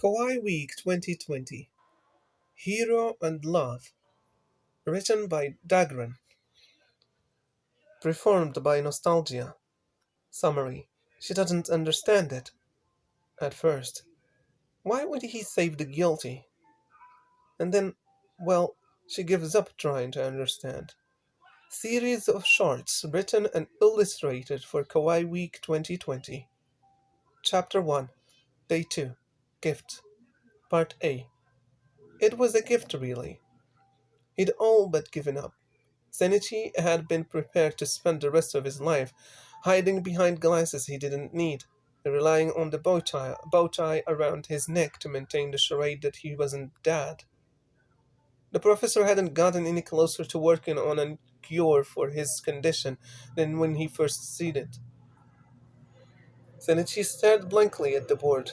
Coai Week 2020 Hero and Love, written by Dargon, performed by Nostalgia. Summary: she doesn't understand it at first. Why would he save the guilty? And then, well, she gives up trying to understand. Series of shorts written and illustrated for Coai Week 2020. Chapter 1, Day 2, Gift, Part A. It was a gift, really. He'd all but given up. Senichi had been prepared to spend the rest of his life hiding behind glasses he didn't need, relying on the bow tie around his neck to maintain the charade that he wasn't dead. The professor hadn't gotten any closer to working on a cure for his condition than when he first seen it. Senichi stared blankly at the board,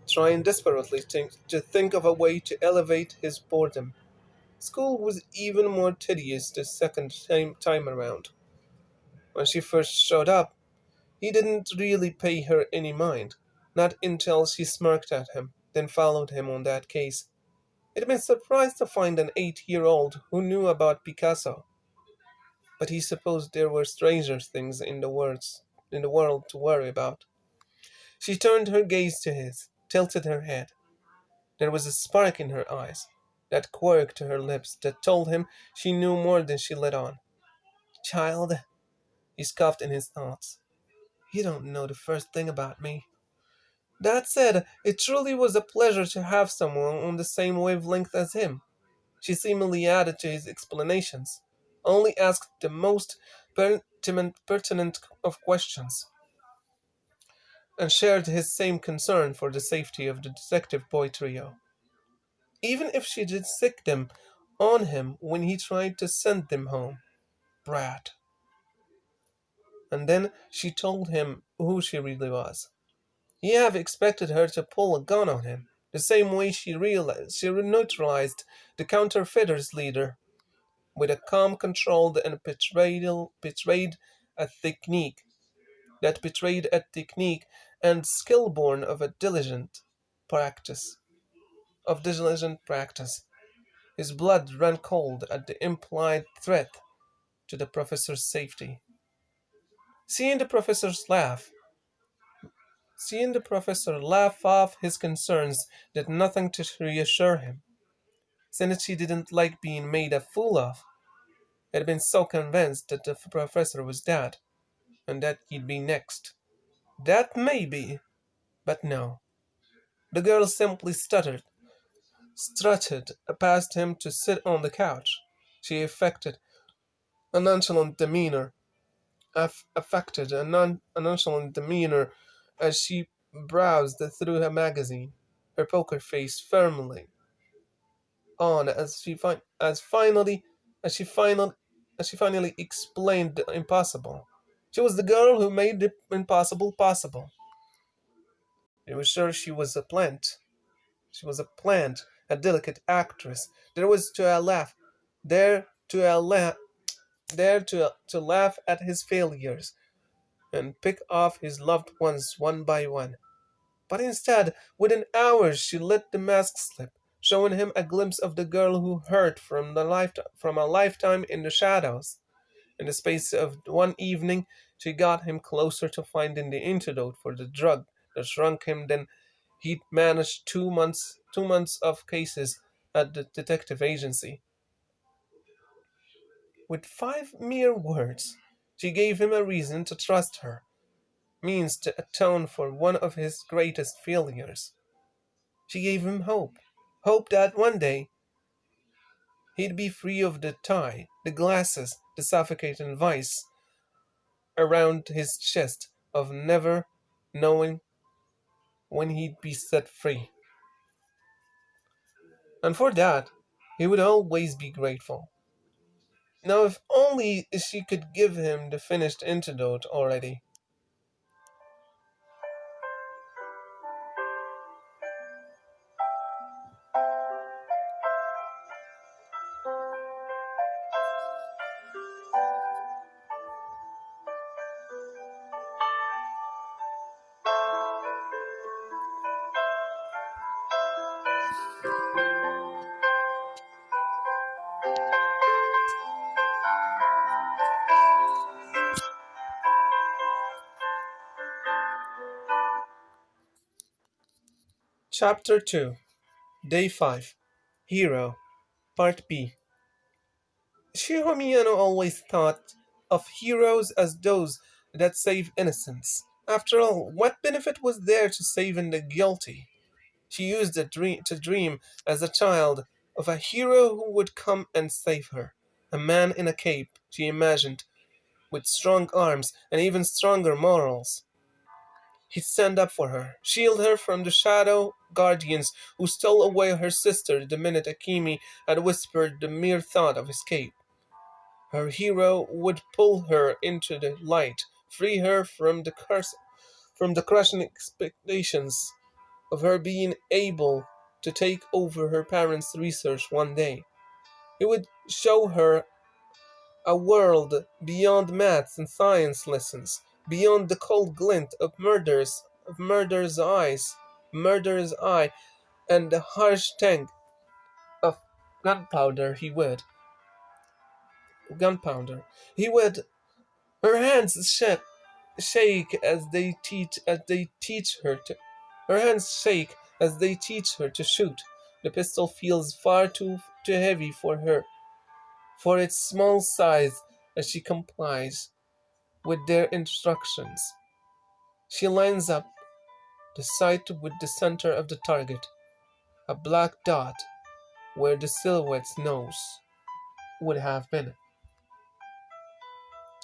trying desperately to think of a way to elevate his boredom. School was even more tedious the second time around. When she first showed up, he didn't really pay her any mind, not until she smirked at him, then followed him on that case. He'd been surprised to find an 8-year-old who knew about Picasso, but he supposed there were stranger things in the world to worry about. She turned her gaze to his, tilted her head. There was a spark in her eyes, that quirk to her lips that told him she knew more than she let on. Child, he scoffed in his thoughts. You don't know the first thing about me. That said, it truly was a pleasure to have someone on the same wavelength as him. She seemingly added to his explanations, only asked the most pertinent of questions, and shared his same concern for the safety of the detective boy trio. Even if she did sick them on him when he tried to send them home. Brat. And then she told him who she really was. He have expected her to pull a gun on him, the same way she neutralized the counterfeiters leader, with a calm, controlled, and betrayed a technique and skill born of practice. diligent practice. His blood ran cold at the implied threat to the professor's safety. Seeing the professor's laugh, Seeing the professor laugh off his concerns did nothing to reassure him. Senichi didn't like being made a fool of. He had been so convinced that the professor was dead, and that he'd be next. That may be, but no. The girl simply strutted past him to sit on the couch. She a nonchalant demeanor, a nonchalant demeanor as she browsed through her magazine, her poker face firmly on as she finally explained the impossible. She was the girl who made the impossible possible. They were sure she was a plant. She was a plant, a delicate actress. There was to a laugh, there to a laugh, there to laugh at his failures and pick off his loved ones one by one. But instead, within hours, she let the mask slip, showing him a glimpse of the girl who hurt from a lifetime in the shadows. In the space of one evening, she got him closer to finding the antidote for the drug that shrunk him than he'd managed 2 months of cases at the detective agency. With 5 mere words, she gave him a reason to trust her, means to atone for one of his greatest failures. She gave him hope that one day he'd be free of the tie, the glasses, the suffocating vice around his chest of never knowing when he'd be set free. And for that, he would always be grateful. Now, if only she could give him the finished antidote already. Chapter 2, Day 5, Hero, Part B. Shiro Miyano always thought of heroes as those that save innocents. After all, what benefit was there to saving the guilty? She used to dream as a child of a hero who would come and save her. A man in a cape, she imagined, with strong arms and even stronger morals. He'd stand up for her, shield her from the shadow guardians who stole away her sister the minute Akemi had whispered the mere thought of escape. Her hero would pull her into the light, free her from the crushing expectations of her being able to take over her parents' research one day. He would show her a world beyond maths and science lessons, beyond the cold glint murder's eye, and the harsh tang of gunpowder. Gunpowder. He would. Her hands shake as they teach her to. Her hands shake as they teach her to shoot. The pistol feels far too heavy for her, for its small size, as she complies with their instructions. She lines up the sight with the center of the target, a black dot where the silhouette's nose would have been.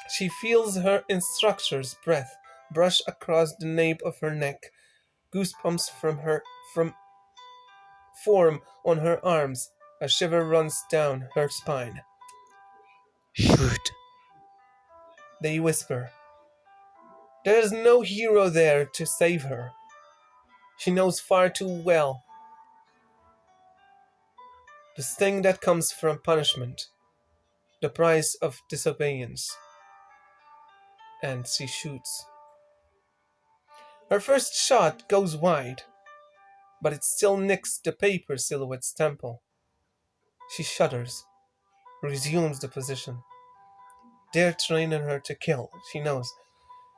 She feels her instructor's breath brush across the nape of her neck. Goosebumps from form on her arms. A shiver runs down her spine. Shoot, they whisper. There is no hero there to save her. She knows far too well the sting that comes from punishment, the price of disobedience. And she shoots. Her first shot goes wide, but it still nicks the paper silhouette's temple. She shudders, resumes the position. They're training her to kill, she knows.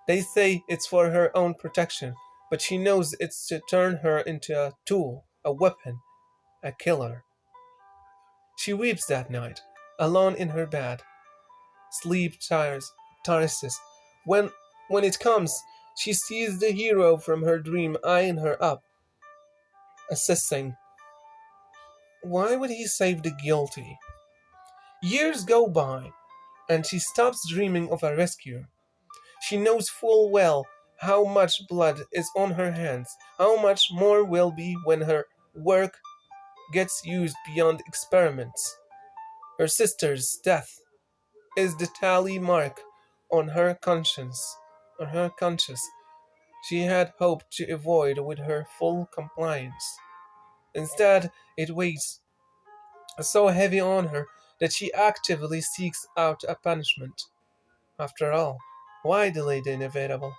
They say it's for her own protection, but she knows it's to turn her into a tool, a weapon, a killer. She weeps that night, alone in her bed. Sleep tires. When when it comes, she sees the hero from her dream eyeing her up, assessing. Why would he save the guilty? Years go by, and she stops dreaming of a rescue. She knows full well how much blood is on her hands, how much more will be when her work gets used beyond experiments. Her sister's death is the tally mark on her conscience. On her conscience, she had hoped to avoid with her full compliance. Instead, it weighs so heavy on her that she actively seeks out a punishment. After all, why delay the inevitable?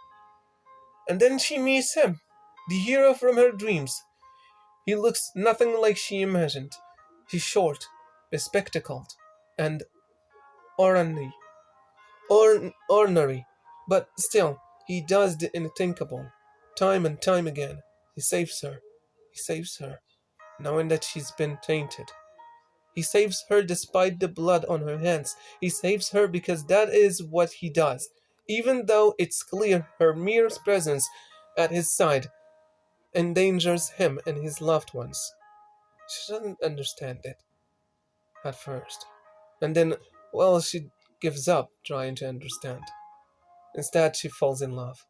And then she meets him, the hero from her dreams. He looks nothing like she imagined. He's short, bespectacled, and ornery. Ornery. But still, he does the unthinkable. Time and time again. He saves her. He saves her, knowing that she's been tainted. He saves her despite the blood on her hands. He saves her because that is what he does, even though it's clear her mere presence at his side endangers him and his loved ones. She doesn't understand it at first. And then, well, she gives up trying to understand. Instead, she falls in love.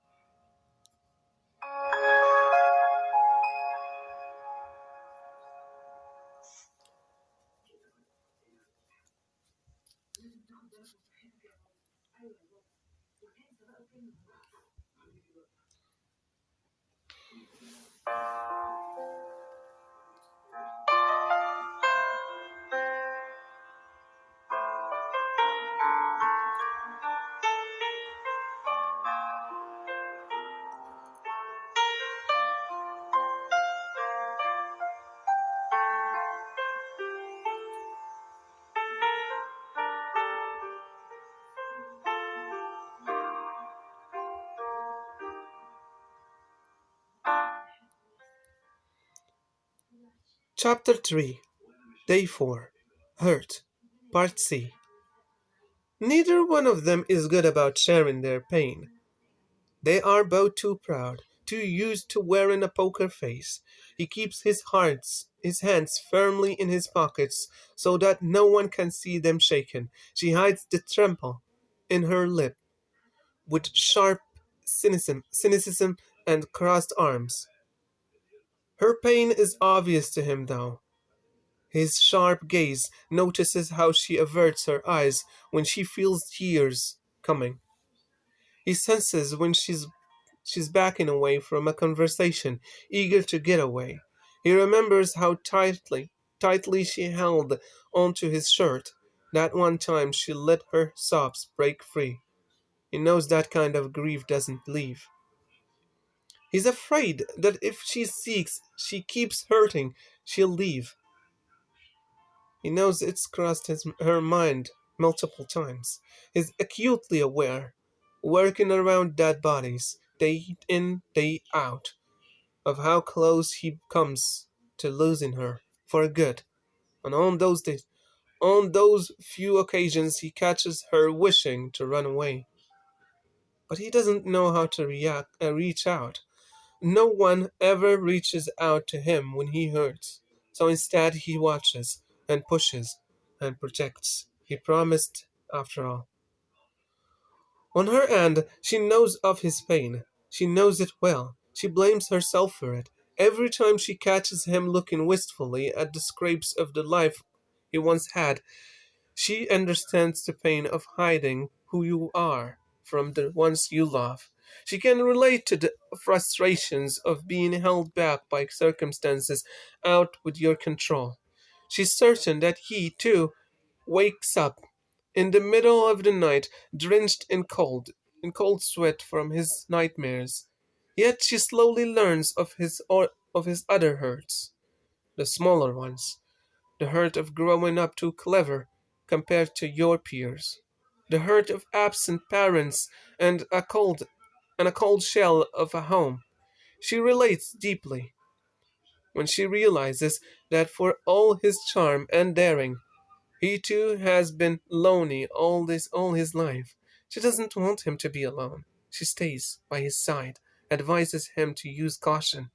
Chapter 3, Day 4, Hurt, Part C. Neither one of them is good about sharing their pain. They are both too proud, too used to wearing a poker face. He keeps his hands firmly in his pockets so that no one can see them shaken. She hides the tremble in her lip with sharp cynicism and crossed arms. Her pain is obvious to him, though. His sharp gaze notices how she averts her eyes when she feels tears coming. He senses when she's backing away from a conversation, eager to get away. He remembers how tightly she held onto his shirt that one time she let her sobs break free. He knows that kind of grief doesn't leave. He's afraid that if she keeps hurting, she'll leave. He knows it's crossed her mind multiple times. He's acutely aware, working around dead bodies, day in, day out, of how close he comes to losing her for good. And on those days, on those few occasions, he catches her wishing to run away. But he doesn't know how to reach out. No one ever reaches out to him when he hurts. So instead, he watches and pushes and protects. He promised, after all. On her end, she knows of his pain. She knows it well. She blames herself for it. Every time she catches him looking wistfully at the scrapes of the life he once had, she understands the pain of hiding who you are from the ones you love. She can relate to the frustrations of being held back by circumstances out with your control. She's certain that he, too, wakes up in the middle of the night, drenched in cold sweat from his nightmares. Yet she slowly learns of his other hurts, the smaller ones, the hurt of growing up too clever compared to your peers, the hurt of absent parents and a cold shell of a home. She relates deeply when she realizes that for all his charm and daring, he too has been lonely all his life. She doesn't want him to be alone. She stays by his side, advises him to use caution.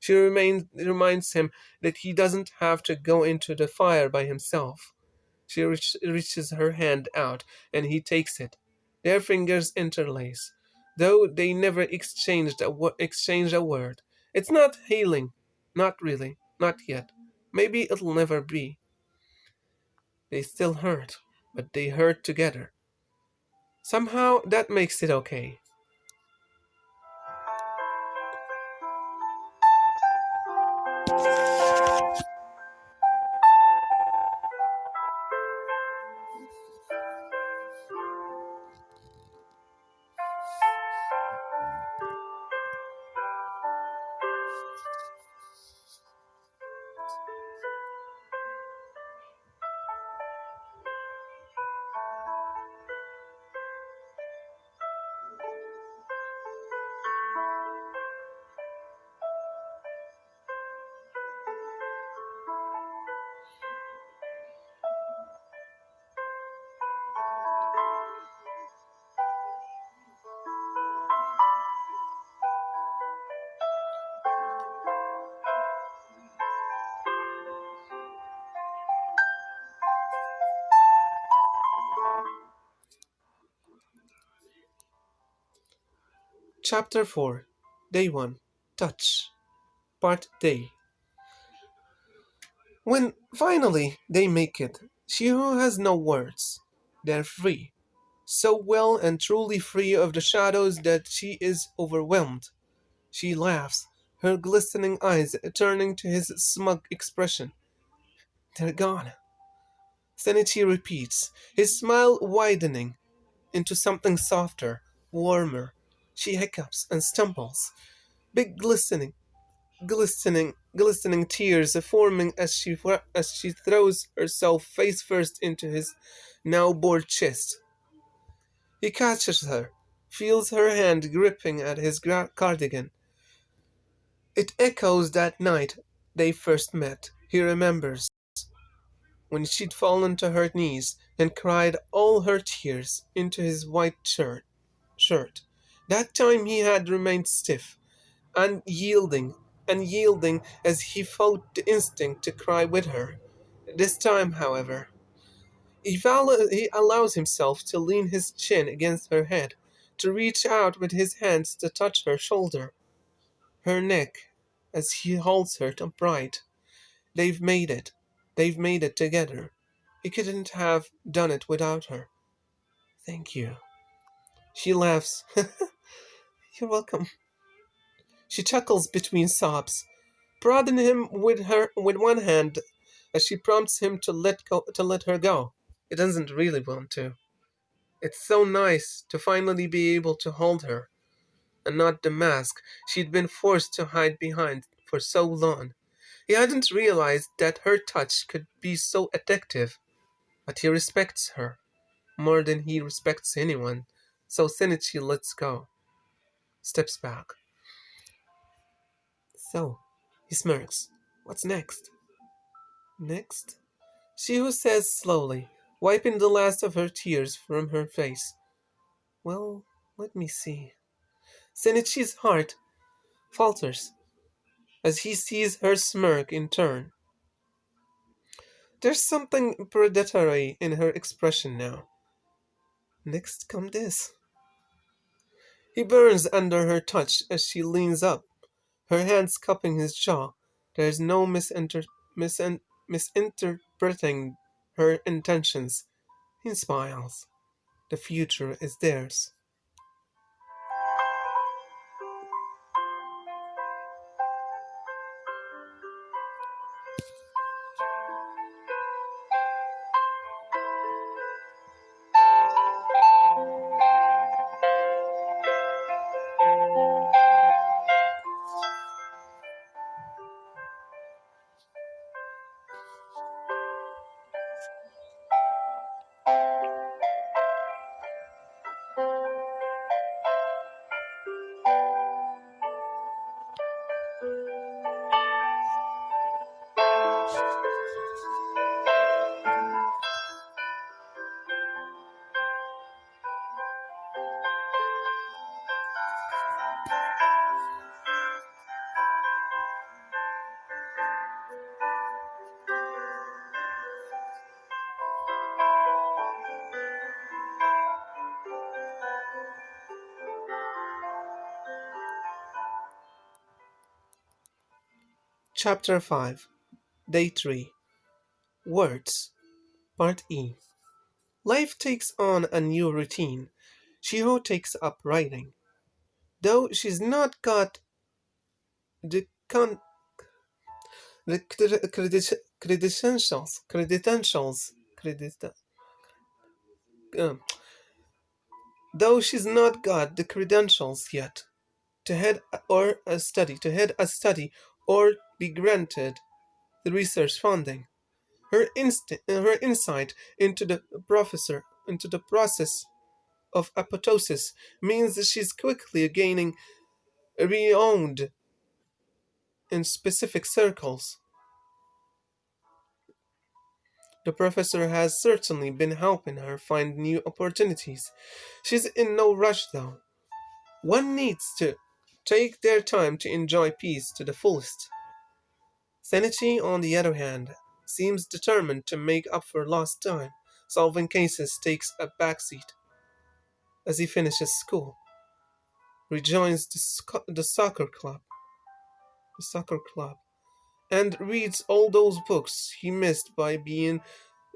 Reminds him that he doesn't have to go into the fire by himself. She reaches her hand out, and he takes it. Their fingers interlace, though they never exchange a word. It's not healing, not really, not yet. Maybe it'll never be. They still hurt, but they hurt together. Somehow that makes it okay. Chapter 4, Day 1, Touch, Part Day. When finally they make it, she who has no words. They're free, so well and truly free of the shadows that she is overwhelmed. She laughs, her glistening eyes turning to his smug expression. They're gone. Senichi repeats, his smile widening into something softer, warmer. She hiccups and stumbles, big glistening tears forming as she throws herself face first into his now bored chest. He catches her, feels her hand gripping at his cardigan. It echoes that night they first met. He remembers when she'd fallen to her knees and cried all her tears into his white shirt. That time he had remained stiff, unyielding as he fought the instinct to cry with her. This time, however, he allows himself to lean his chin against her head, to reach out with his hands to touch her shoulder, her neck, as he holds her upright. They've made it. They've made it together. He couldn't have done it without her. Thank you. She laughs. You're welcome. She chuckles between sobs, prodding him with one hand as she prompts him to let her go. He doesn't really want to. It's so nice to finally be able to hold her, and not the mask she'd been forced to hide behind for so long. He hadn't realized that her touch could be so addictive, but he respects her more than he respects anyone, so Shinichi lets go, steps back. So, he smirks. What's next? Next? Shiho says slowly, wiping the last of her tears from her face. Well, let me see. Shinichi's heart falters as he sees her smirk in turn. There's something predatory in her expression now. Next come this. He burns under her touch as she leans up, her hands cupping his jaw. There's no misinterpreting her intentions. He smiles. The future is theirs. Chapter 5, Day 3, Words, Part E. Life takes on a new routine. Shiho takes up writing. Though she's not got the credentials, um, though she's not got the credentials yet to head a study or be granted the research funding. Her insight into the process of apoptosis means that she's quickly gaining renowned in specific circles. The professor has certainly been helping her find new opportunities. She's in no rush though. One needs to take their time to enjoy peace to the fullest. Senichi, on the other hand, seems determined to make up for lost time. Solving cases takes a backseat as he finishes school, rejoins the soccer club, and reads all those books he missed by being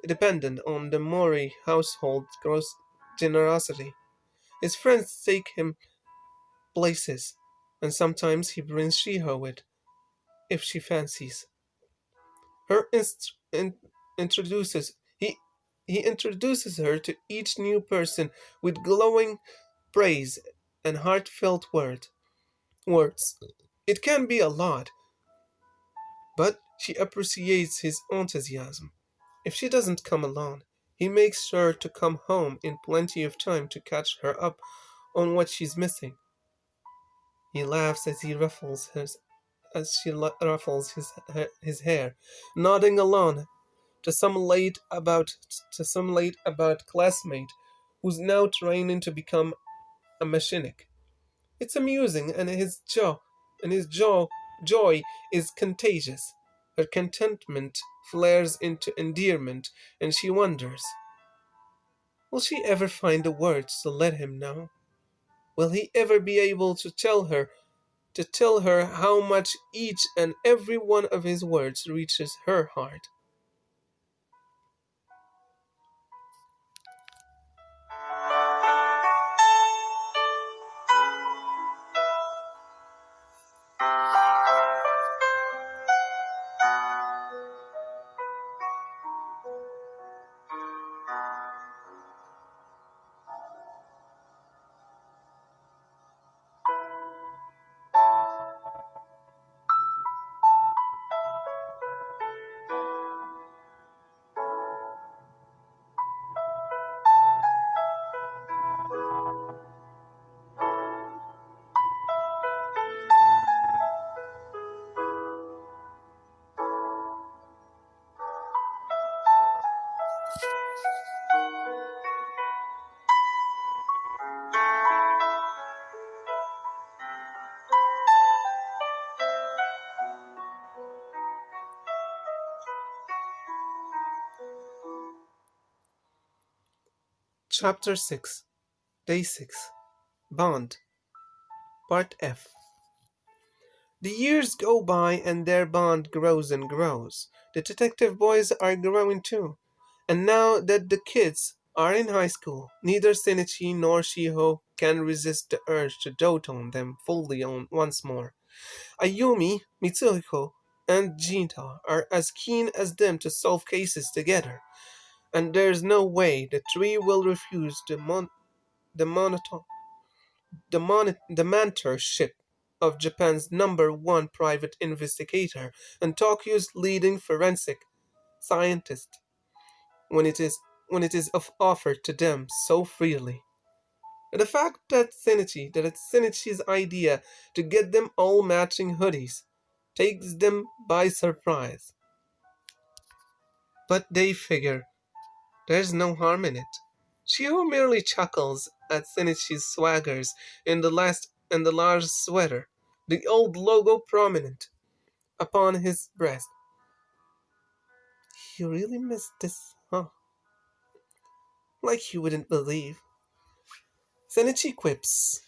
dependent on the Mori household's gross generosity. His friends take him places, and sometimes he brings Shiho with, if she fancies. Her introduces he introduces her to each new person with glowing praise and heartfelt words. It can be a lot, but she appreciates his enthusiasm. If she doesn't come along, he makes sure to come home in plenty of time to catch her up on what she's missing. He laughs as he ruffles as she ruffles his hair, nodding along to some late about classmate who's now training to become a machinic. It's amusing, and his joy is contagious. Her contentment flares into endearment, and she wonders, will she ever find the words to let him know? Will he ever be able to tell her how much each and every one of his words reaches her heart? Chapter 6, Day 6, Bond, Part F. The years go by and their bond grows and grows. The detective boys are growing too. And now that the kids are in high school, neither Shinichi nor Shiho can resist the urge to dote on them fully on once more. Ayumi, Mitsuhiko, and Jinta are as keen as them to solve cases together, and there's no way the three will refuse the monoton the mentorship of Japan's number one private investigator and Tokyo's leading forensic scientist when it is offered to them so freely. And the fact that it's Shinichi's idea to get them all matching hoodies takes them by surprise. But they figure there's no harm in it. Shio merely chuckles at Shinichi's swaggers in the large sweater, the old logo prominent upon his breast. You really missed this, huh? Like you wouldn't believe. Shinichi quips.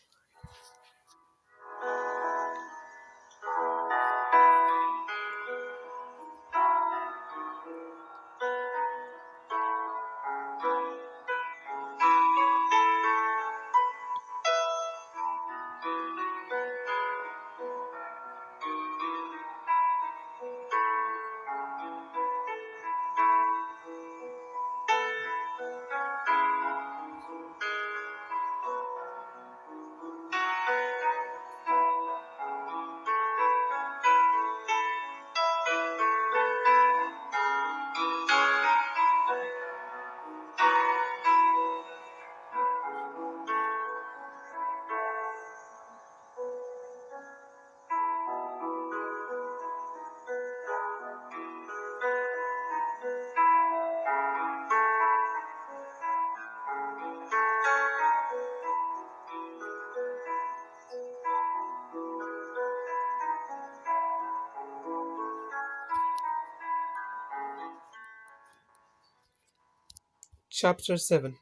Chapter 7,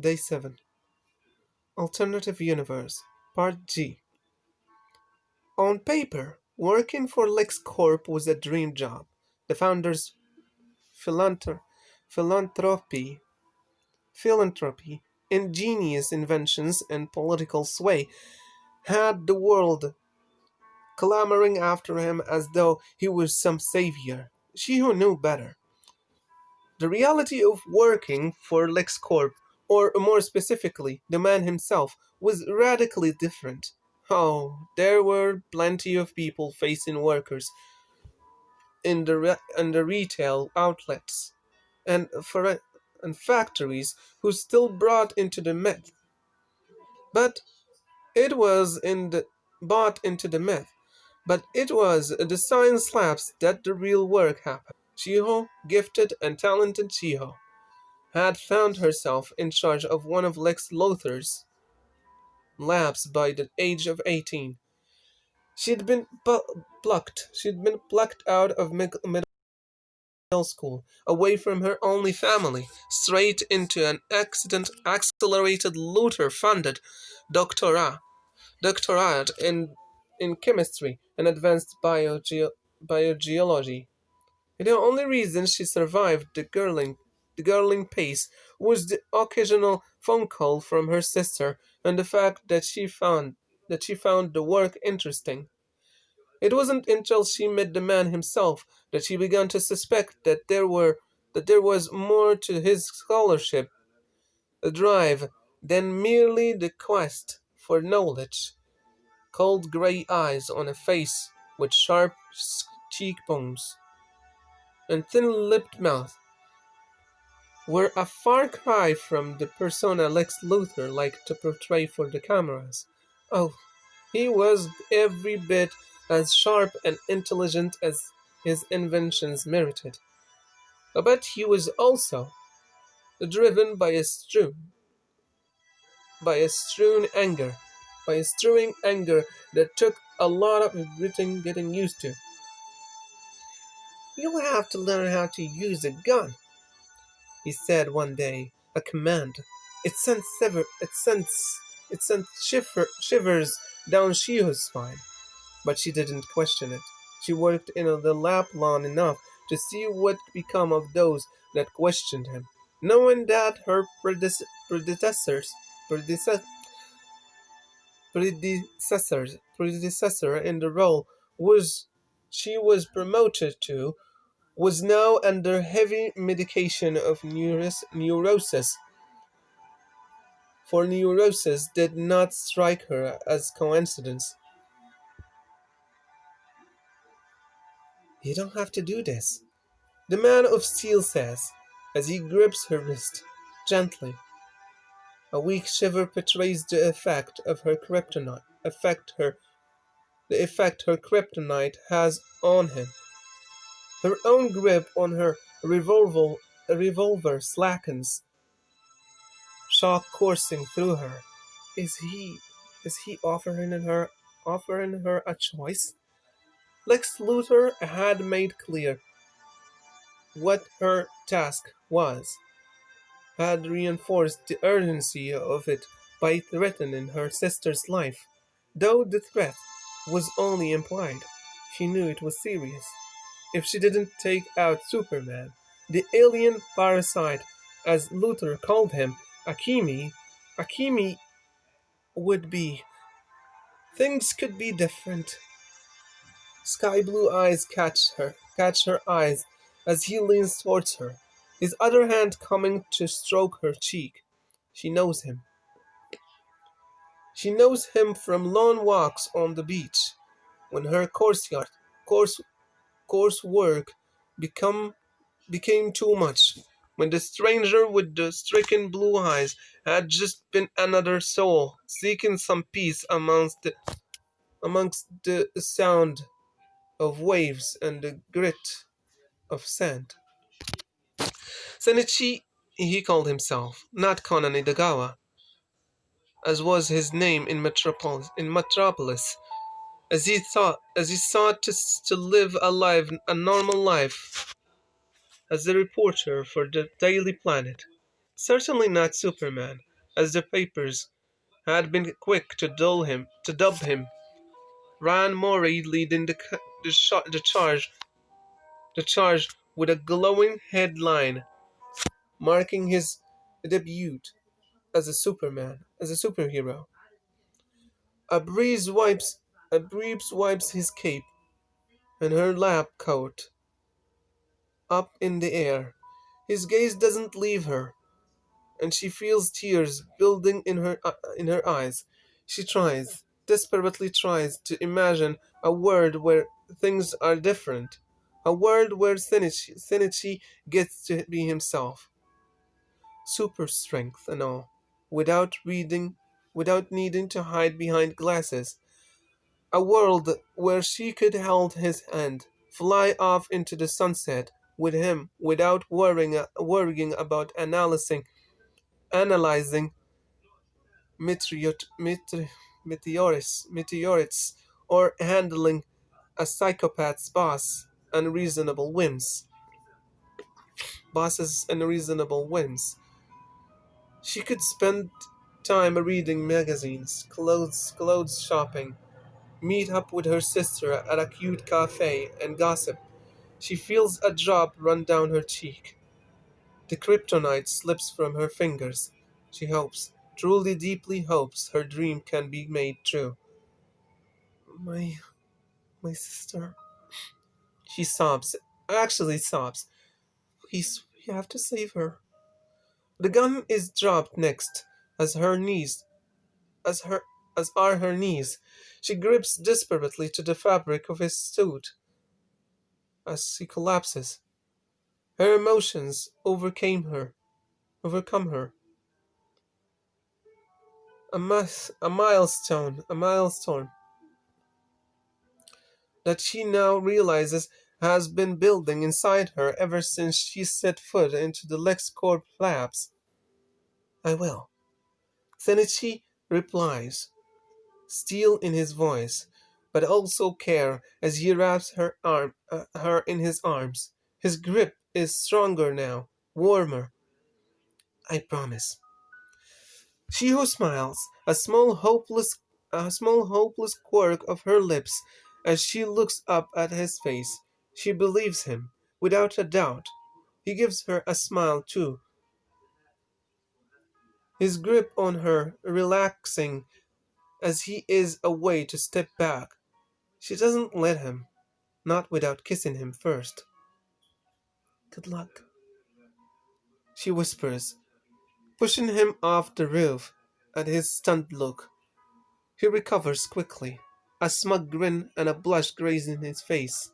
Day 7, Alternative Universe, Part G. On paper, working for LexCorp was a dream job. The founders' philanthr- philanthropy, philanthropy, ingenious inventions, and political sway had the world clamoring after him as though he was some savior. She who knew better. The reality of working for LexCorp, or more specifically, the man himself, was radically different. Oh, there were plenty of people facing workers in the retail outlets and factories who still brought into the myth. But it was in the bought into the myth. But it was at the science labs that the real work happened. Chiho, gifted and talented Chiho, had found herself in charge of one of Lex Luthor's labs by the age of 18. She'd been plucked out of middle school, away from her only family, straight into an accelerated Luthor-funded doctorate, doctorate in chemistry and advanced biogeology. The only reason she survived the girling pace was the occasional phone call from her sister and the fact that she found the work interesting. It wasn't until she met the man himself that she began to suspect that there was more to his scholarship, a drive, than merely the quest for knowledge. Cold grey eyes on a face with sharp cheekbones and thin-lipped mouth were a far cry from the persona Lex Luthor liked to portray for the cameras. Oh, he was every bit as sharp and intelligent as his inventions merited. But he was also driven by a strewn anger, by a strewing anger that took a lot of getting used to. "You'll have to learn how to use a gun," he said one day, a command. It sent shivers down Shio's spine, but she didn't question it. She worked in the lab long enough to see what become of those that questioned him, knowing that her predecessor in the role was she was promoted to was now under heavy medication of neurosis. For neurosis did not strike her as coincidence. "You don't have to do this," the man of steel says, as he grips her wrist gently. A weak shiver betrays the effect her kryptonite has on him. Her own grip on her revolver slackens, shock coursing through her. Is he offering her a choice? Lex Luthor had made clear what her task was, had reinforced the urgency of it by threatening her sister's life. Though the threat was only implied, she knew it was serious. If she didn't take out Superman, the alien parasite, as Luthor called him, Akimi would be. Things could be different. Sky blue eyes catch her eyes as he leans towards her, his other hand coming to stroke her cheek. She knows him. She knows him from long walks on the beach, when her course, coursework become, became too much, when the stranger with the stricken blue eyes had just been another soul seeking some peace amongst the sound of waves and the grit of sand. Senichi, he called himself, not Conan Idagawa, as was his name in Metropolis, as he sought to live a normal life as a reporter for the Daily Planet. Certainly not Superman, as the papers had been quick to dub him. Ran Mori leading the charge with a glowing headline marking his debut as a superhero. A breeze wipes his cape and her lab coat up in the air. His gaze doesn't leave her, and she feels tears building in her eyes. She desperately tries to imagine a world where things are different, a world where Shinichi gets to be himself, super strength and all, without needing to hide behind glasses. A world where she could hold his hand, fly off into the sunset with him without worrying about analyzing meteor, meteorites or handling a psychopath's boss's unreasonable whims. She could spend time reading magazines, clothes shopping, meet up with her sister at a cute cafe and gossip. She feels a drop run down her cheek. The kryptonite slips from her fingers. She hopes, truly deeply hopes, her dream can be made true. My my sister. She sobs, actually sobs. Please, we have to save her. The gun is dropped next, as her knees, as her, as are her knees. She grips desperately to the fabric of his suit as she collapses. Her emotions overcome her. A milestone that she now realizes has been building inside her ever since she set foot into the LexCorp labs. I will. Senichi replies, steel in his voice, but also care as he wraps her in his arms. His grip is stronger now, warmer. I promise. Shiho smiles, a small hopeless quirk of her lips as she looks up at his face. She believes him, without a doubt. He gives her a smile too, his grip on her relaxing as he is a way to step back. She doesn't let him, not without kissing him first. Good luck, she whispers, pushing him off the roof at his stunned look. He recovers quickly, a smug grin and a blush gracing his face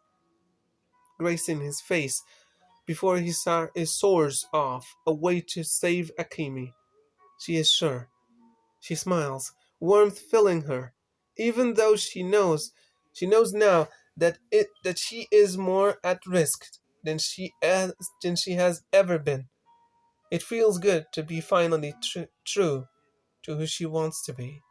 before he soars off, away to save Akemi. She is sure. She smiles, warmth filling her, even though she knows now that she is more at risk than she has ever been. It feels good to be finally true to who she wants to be.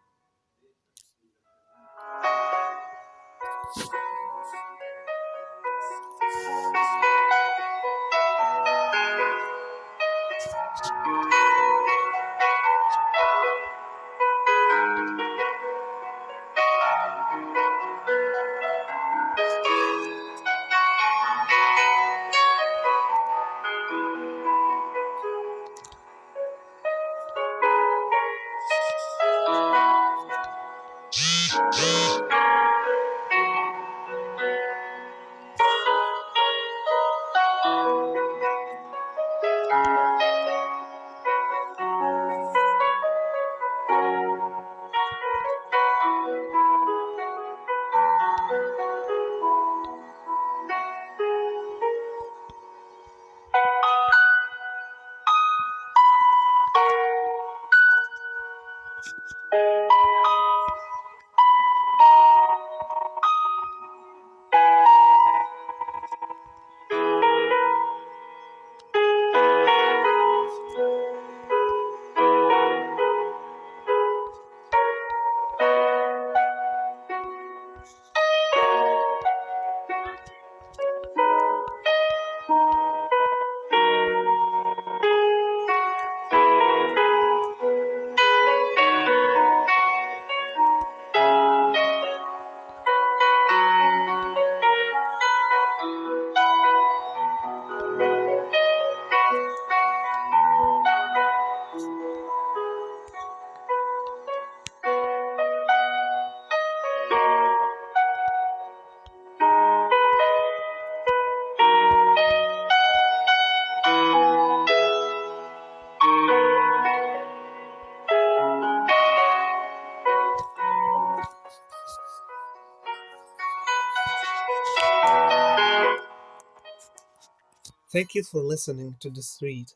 Thank you for listening to this read.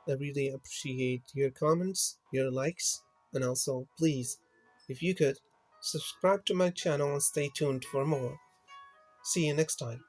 I really appreciate your comments, your likes, and also, please, if you could, Subscribe to my channel and stay tuned for more. See you next time.